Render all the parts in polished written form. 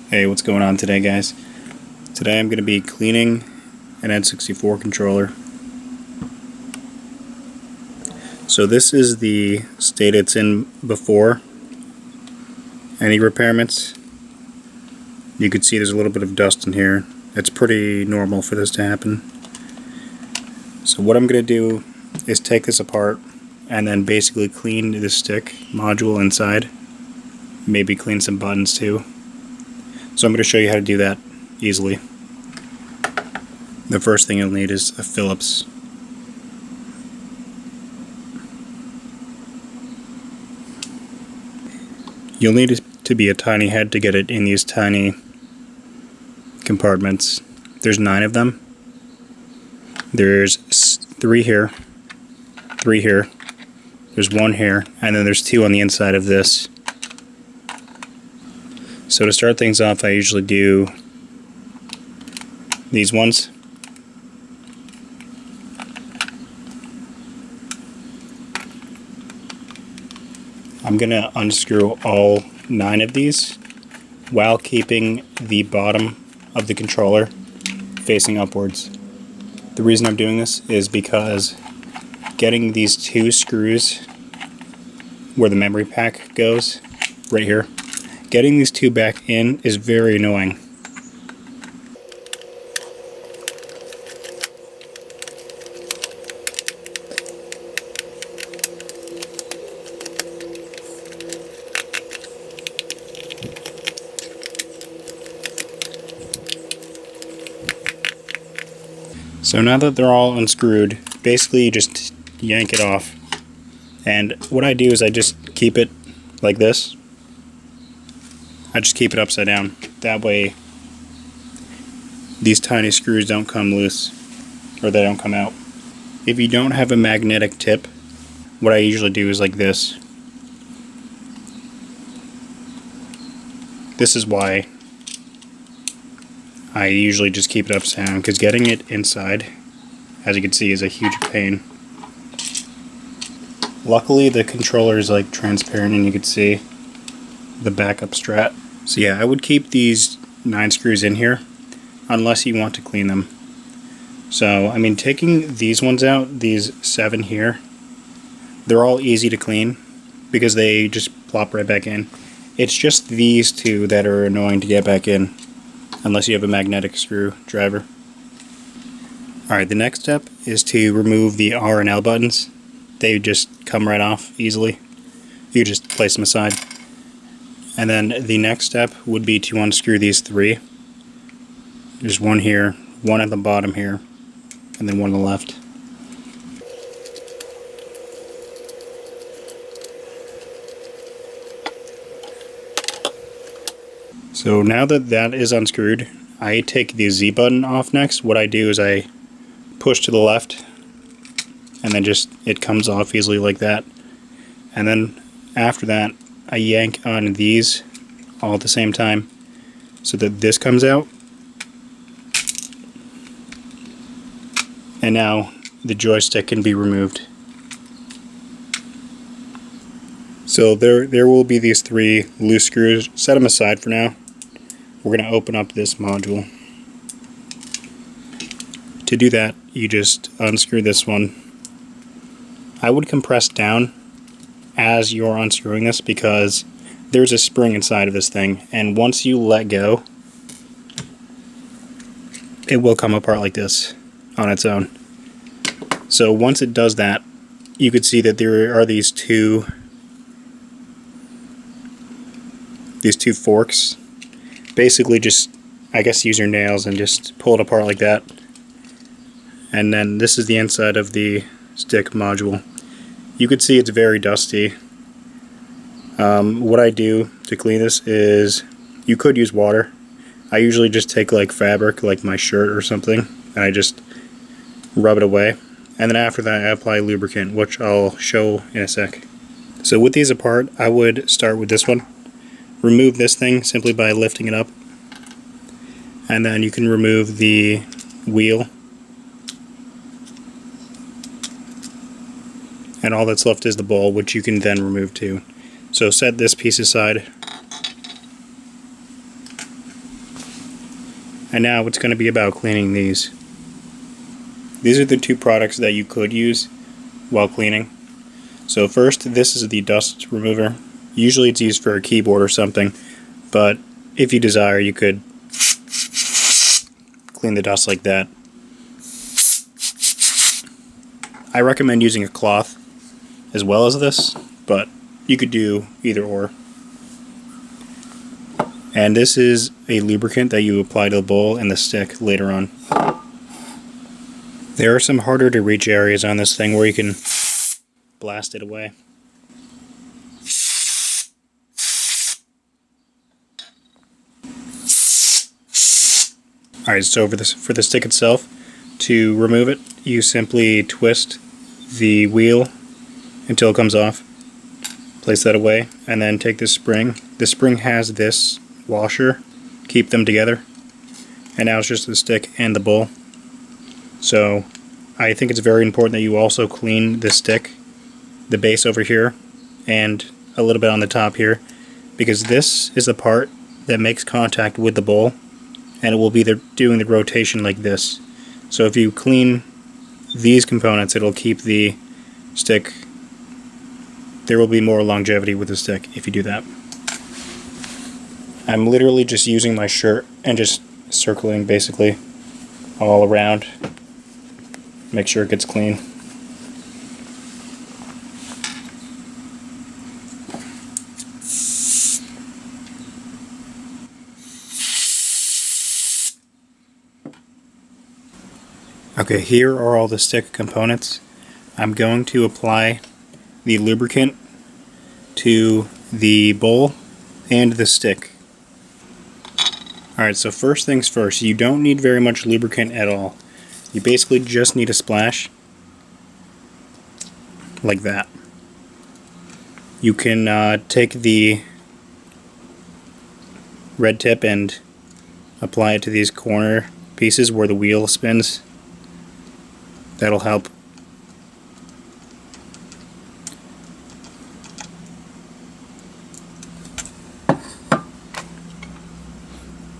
Hey, what's going on today, guys? Today I'm going to be cleaning an N64 controller. So this is the state it's in before any repairments. You can see there's a little bit of dust in here. It's pretty normal for this to happen. So what I'm going to do is take this apart and then basically clean the stick module inside. Maybe clean some buttons too. So I'm going to show you how to do that easily. The first thing you'll need is a Phillips. You'll need it to be a tiny head to get it in these tiny compartments. There's 9 of them. There's 3 here, 3 here, there's 1 here, and then there's 2 on the inside of this. So to start things off, I usually do these ones. I'm going to unscrew all 9 of these while keeping the bottom of the controller facing upwards. The reason I'm doing this is because getting these 2 screws where the memory pack goes, right here, getting these 2 back in is very annoying. So now that they're all unscrewed, basically you just yank it off. And what I do is I just keep it like this. I just keep it upside down. That way these tiny screws don't come loose, or they don't come out. If you don't have a magnetic tip, what I usually do is like this. This is why I usually just keep it upside down, because getting it inside, as you can see, is a huge pain. Luckily the controller is like transparent and you can see the backup strat. So yeah, I would keep these 9 screws in here unless you want to clean them. So I mean, taking these ones out, these 7 here, they're all easy to clean because they just plop right back in. It's just these 2 that are annoying to get back in unless you have a magnetic screwdriver. Alright, the next step is to remove the R and L buttons. They just come right off easily. You just place them aside. And then the next step would be to unscrew these 3. There's 1 here, 1 at the bottom here, and then 1 on the left. So now that that is unscrewed, I take the Z button off next. What I do is I push to the left, and then just it comes off easily like that. And then after that, I yank on these all at the same time so that this comes out. And now the joystick can be removed. So there will be these 3 loose screws. Set them aside for now. We're going to open up this module. To do that, you just unscrew this one. I would compress down as you're unscrewing this because there's a spring inside of this thing, and once you let go, it will come apart like this on its own. So once it does that, you could see that there are these two forks. Basically just, I guess, use your nails and just pull it apart like that. And then this is the inside of the stick module. You could see it's very dusty. What I do to clean this is, you could use water. I usually just take like fabric, like my shirt or something, and I just rub it away. And then after that I apply lubricant, which I'll show in a sec. So with these apart, I would start with this one. Remove this thing simply by lifting it up. And then you can remove the wheel. And all that's left is the bowl, which you can then remove too. So set this piece aside. And now it's going to be about cleaning these. These are the two products that you could use while cleaning. So first, this is the dust remover. Usually it's used for a keyboard or something, but if you desire, you could clean the dust like that. I recommend using a cloth as well as this, but you could do either or. And this is a lubricant that you apply to the bowl and the stick later on. There are some harder to reach areas on this thing where you can blast it away. Alright, so for the stick itself, to remove it, you simply twist the wheel until it comes off. Place that away, and then take this spring. The spring has this washer, keep them together. And now it's just the stick and the bowl. So I think it's very important that you also clean the stick, the base over here, and a little bit on the top here, because this is the part that makes contact with the bowl, and it will be doing the rotation like this. So if you clean these components, it'll keep the stick. There will be more longevity with the stick if you do that. I'm literally just using my shirt and just circling basically all around. Make sure it gets clean. Okay, here are all the stick components. I'm going to apply the lubricant to the bowl and the stick. Alright, so first things first, you don't need very much lubricant at all. You basically just need a splash like that. You can take the red tip and apply it to these corner pieces where the wheel spins. That'll help.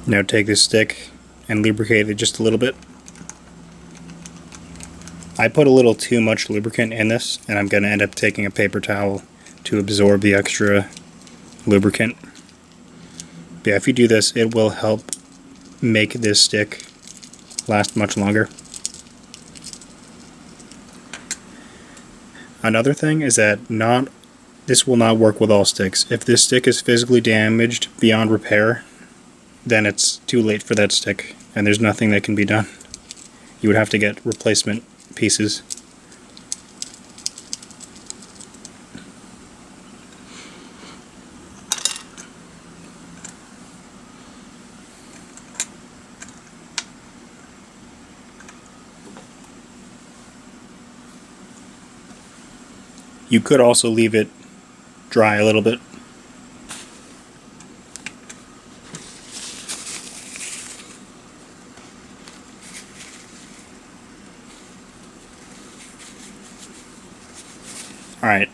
Now take this stick and lubricate it just a little bit. I put a little too much lubricant in this, and I'm going to end up taking a paper towel to absorb the extra lubricant. But yeah, if you do this, it will help make this stick last much longer. Another thing is that this will not work with all sticks. If this stick is physically damaged beyond repair, then it's too late for that stick, and there's nothing that can be done. You would have to get replacement pieces. You could also leave it dry a little bit. Alright,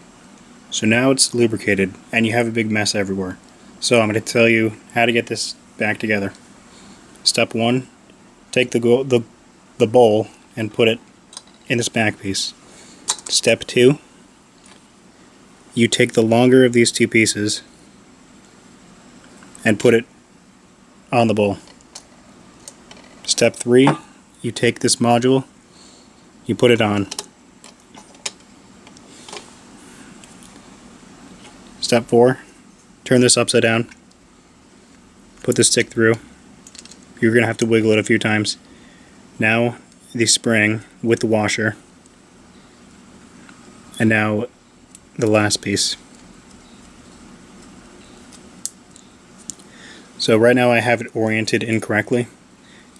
so now it's lubricated and you have a big mess everywhere. So I'm going to tell you how to get this back together. Step 1, take the bowl and put it in this back piece. Step 2, you take the longer of these two pieces and put it on the bowl. Step 3, you take this module, you put it on. Step 4, turn this upside down, put the stick through. You're going to have to wiggle it a few times. Now the spring with the washer, and now the last piece. So right now I have it oriented incorrectly.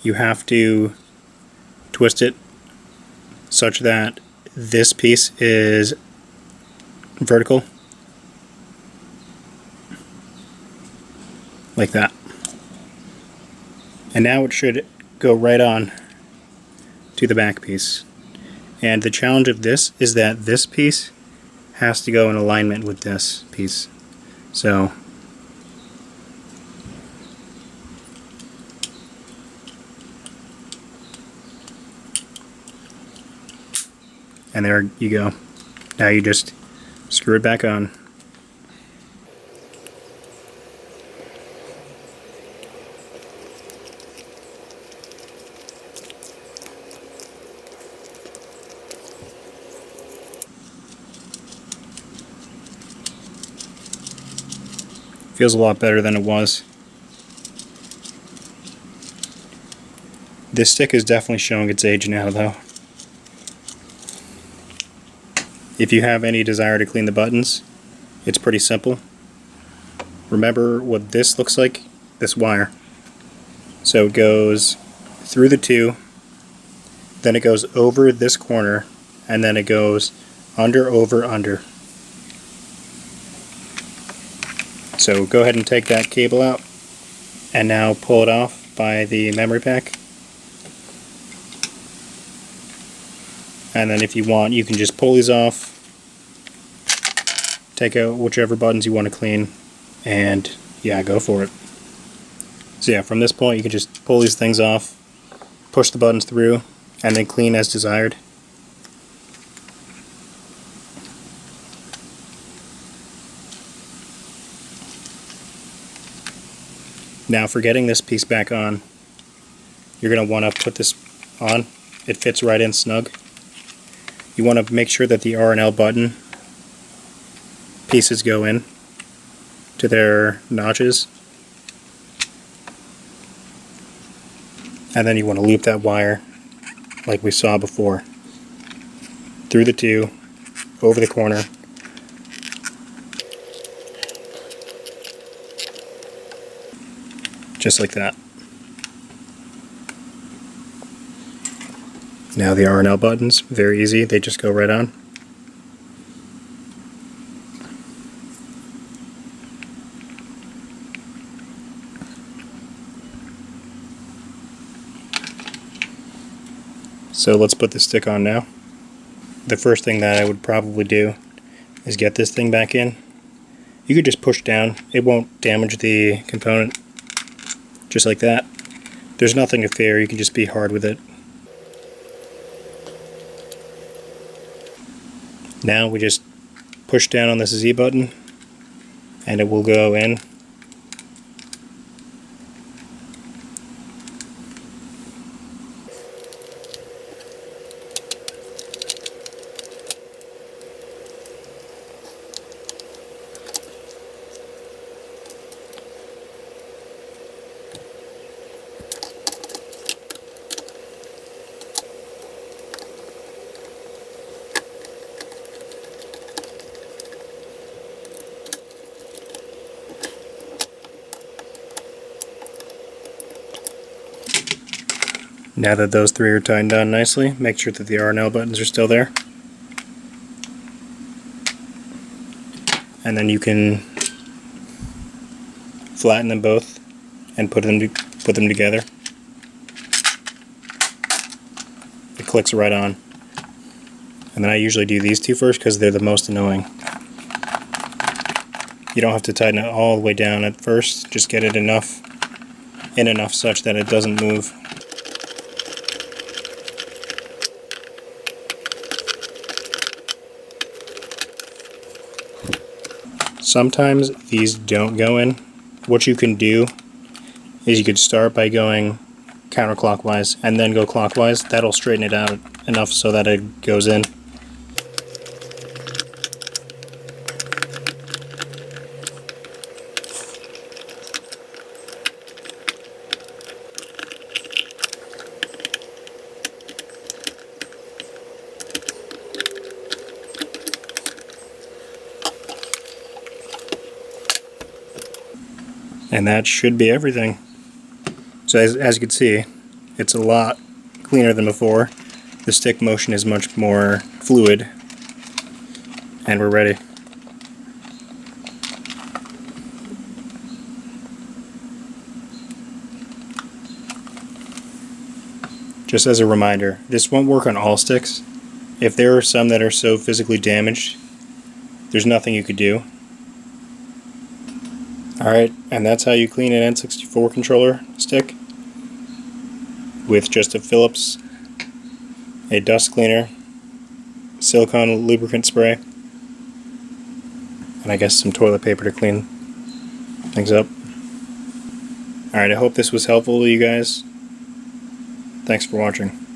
You have to twist it such that this piece is vertical, like that. And now it should go right on to the back piece. And the challenge of this is that this piece has to go in alignment with this piece. So And there you go. Now you just screw it back on. Feels a lot better than it was. This stick is definitely showing its age now though. If you have any desire to clean the buttons, it's pretty simple. Remember what this looks like? This wire. So it goes through the two, then it goes over this corner, and then it goes under, over, under. So go ahead and take that cable out, and now pull it off by the memory pack. And then if you want, you can just pull these off, take out whichever buttons you want to clean, and yeah, go for it. So yeah, from this point you can just pull these things off, push the buttons through, and then clean as desired. Now for getting this piece back on, you're going to want to put this on. It fits right in snug. You want to make sure that the R and L button pieces go in to their notches. And then you want to loop that wire like we saw before. Through the two, over the corner. Just like that. Now the R and L buttons, very easy, they just go right on. So let's put the stick on now. The first thing that I would probably do is get this thing back in. You could just push down, it won't damage the component. Just like that. There's nothing to fear, you can just be hard with it. Now we just push down on this Z button and it will go in. Now that those three are tightened on nicely, make sure that the R and L buttons are still there. And then you can flatten them both and put them together. It clicks right on. And then I usually do these two first because they're the most annoying. You don't have to tighten it all the way down at first, just get it enough such that it doesn't move. Sometimes these don't go in. What you can do is you could start by going counterclockwise and then go clockwise. That'll straighten it out enough so that it goes in. And that should be everything. So as you can see, it's a lot cleaner than before. The stick motion is much more fluid. And we're ready. Just as a reminder, this won't work on all sticks. If there are some that are so physically damaged, there's nothing you could do. Alright, and that's how you clean an N64 controller stick with just a Phillips, a dust cleaner, silicone lubricant spray, and I guess some toilet paper to clean things up. Alright, I hope this was helpful to you guys. Thanks for watching.